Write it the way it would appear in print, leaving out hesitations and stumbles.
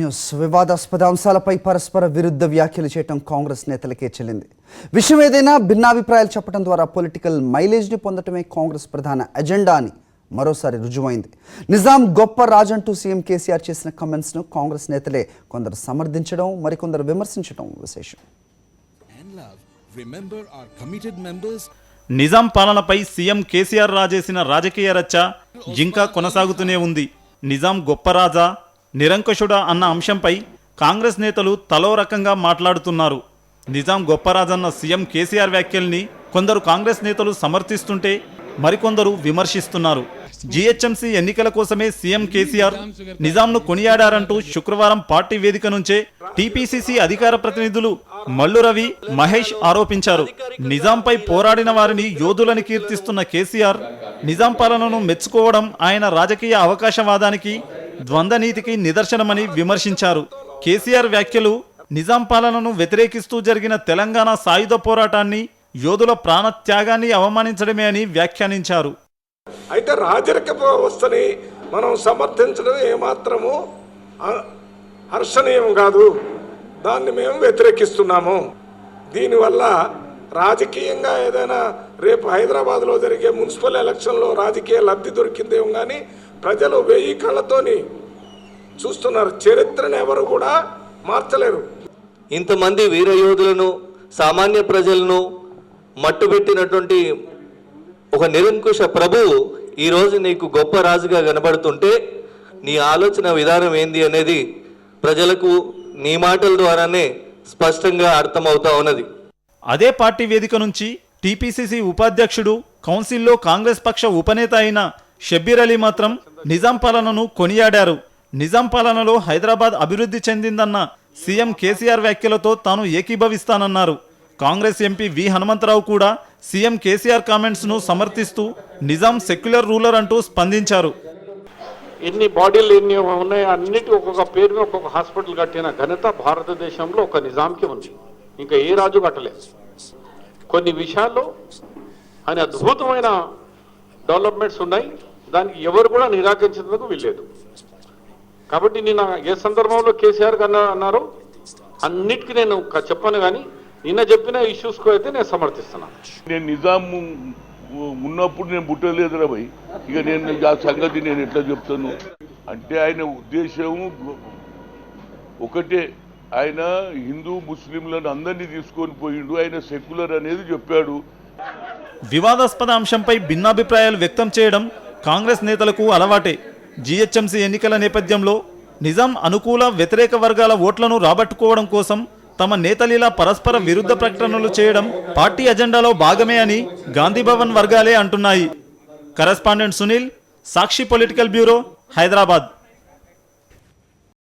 News వివాదాస్పద అంశాలపై పరస్పర విరుద్ధ వ్యాఖ్యలు చేయడం కాంగ్రెస్ నేతలకే చెల్లింది. విషయం ఏదైనా భిన్నాభిప్రాయాలు చెప్పడం ద్వారా పొలిటికల్ మైలేజ్ని పొందటమే కాంగ్రెస్ ప్రధాన ఎజెండా అని మరోసారి రుజువైంది. నిజాం గొప్ప రాజంటూ సీఎం కేసీఆర్ చేసిన కామెంట్స్ను కాంగ్రెస్ నేతలే కొందరు సమర్థించడం, మరికొందరు విమర్శించడం విశేషం. నిజాం పాలనపై సీఎం కేసీఆర్ రాజేసిన రాజకీయ రచ్చ ఇంకా కొనసాగుతూనే ఉంది. నిజాం గొప్ప రాజా, నిరంకుశుడా అన్న అంశంపై కాంగ్రెస్ నేతలు తలో రకంగా మాట్లాడుతున్నారు. నిజాం గొప్ప రాజన్న సీఎం కేసీఆర్ వ్యాఖ్యల్ని కొందరు కాంగ్రెస్ నేతలు సమర్థిస్తుంటే మరికొందరు విమర్శిస్తున్నారు. జీహెచ్ఎంసీ ఎన్నికల కోసమే సీఎం కేసీఆర్ నిజాంను కొనియాడారంటూ శుక్రవారం పార్టీ వేదిక నుంచే టీపీసీసీ అధికార ప్రతినిధులు మల్లు రవి, మహేష్ ఆరోపించారు. నిజాంపై పోరాడిన వారిని యోధులని కీర్తిస్తున్న కేసీఆర్ నిజాం పాలనను మెచ్చుకోవడం ఆయన రాజకీయ అవకాశవాదానికి, ద్వంద్వనీతికి నిదర్శనమని విమర్శించారు. కేసీఆర్ వ్యాఖ్యలు నిజాం పాలనను వ్యతిరేకిస్తూ జరిగిన తెలంగాణ సాయుధ పోరాటాన్ని, యోధుల ప్రాణత్యాగాన్ని అవమానించడమే అని వ్యాఖ్యానించారు. అయితే రాజరిక వ్యవస్థని మనం సమర్థించడం ఏమాత్రము హర్షణీయం కాదు. దాన్ని మేము వ్యతిరేకిస్తున్నాము. దీనివల్ల రాజకీయంగా ఏదైనా రేపు హైదరాబాద్లో జరిగే మున్సిపల్ ఎలక్షన్లో రాజకీయ లబ్ధి దొరికిందేమో కానీ ప్రజలు 1000 కళ్ళతోని చూస్తున్నారు. చరిత్రను ఎవరు కూడా మార్చలేరు. ఇంతమంది వీరయోధులను, సామాన్య ప్రజలను మట్టుబెట్టినటువంటి ఒక నిరంకుశ ప్రభువు ఈరోజు నీకు గొప్ప రాజుగా కనబడుతుంటే నీ ఆలోచన విధానం ఏంది అనేది ప్రజలకు నీ మాటల ద్వారానే స్పష్టంగా అర్థమవుతా ఉన్నది. అదే పార్టీ వేదిక నుంచి టీపీసీసీ ఉపాధ్యక్షుడు, కౌన్సిల్లో కాంగ్రెస్ పక్ష ఉపనేత అయిన షబ్బీర్ అలీ మాత్రం నిజాం పాలనను కొనియాడారు. నిజాం పాలనలో హైదరాబాద్ అభివృద్ధి చెందిందన్న సీఎం కేసీఆర్ వ్యాఖ్యలతో తాను ఏకీభవిస్తానన్నారు. కాంగ్రెస్ ఎంపీ వి హనుమంతరావు కూడా సీఎం కేసీఆర్ కామెంట్స్ను సమర్థిస్తూ నిజాం సెక్యులర్ రూలర్ అంటూ స్పందించారు. ఎన్ని బాడీలు ఎన్ని ఉన్నాయో అన్నిటి ఒక్కొక్క పేరు మీద ఒక్కొక్క హాస్పిటల్ కట్టిన ఘనత భారతదేశంలో ఒక నిజాంకి ఉంది. ఇంకా ఏ రాజు కట్టలేదు. కొన్ని విషయాల్లో ఆయన అద్భుతమైన డెవలప్మెంట్స్ ఉన్నాయి. దానికి ఎవరు కూడా నిరాకరించేందుకు వీల్లేదు. కాబట్టి నిన్న ఏ సందర్భంలో కేసీఆర్ అన్నారు అన్నిటికీ నేను చెప్పను, కానీ నిన్న చెప్పిన ఇష్యూస్కు అయితే నేను సమర్థిస్తున్నాను. నేను నిజాం ఉన్నప్పుడు నేను పుట్టలేదురా భయ్. ఇక నేను ఆ సంగతి నేను ఎట్లా చెప్తాను అంటే ఆయన ఉద్దేశం ఒకటే. ఆయన హిందూ ముస్లింలను అందరినీ తీసుకొని పోయిండు. ఆయన సెక్యులర్ అనేది చెప్పాడు. వివాదాస్పద అంశంపై భిన్నాభిప్రాయాలు వ్యక్తం చేయడం కాంగ్రెస్ నేతలకు అలవాటే. జీహెచ్ఎంసీ ఎన్నికల నేపథ్యంలో నిజాం అనుకూల, వ్యతిరేక వర్గాల ఓట్లను రాబట్టుకోవడం కోసం తమ నేతలిలా పరస్పర విరుద్ధ ప్రకటనలు చేయడం పార్టీ అజెండాలో భాగమే అని గాంధీభవన్ వర్గాలే అంటున్నాయి. కరెస్పాండెంట్ సునీల్, సాక్షి పొలిటికల్ బ్యూరో, హైదరాబాద్.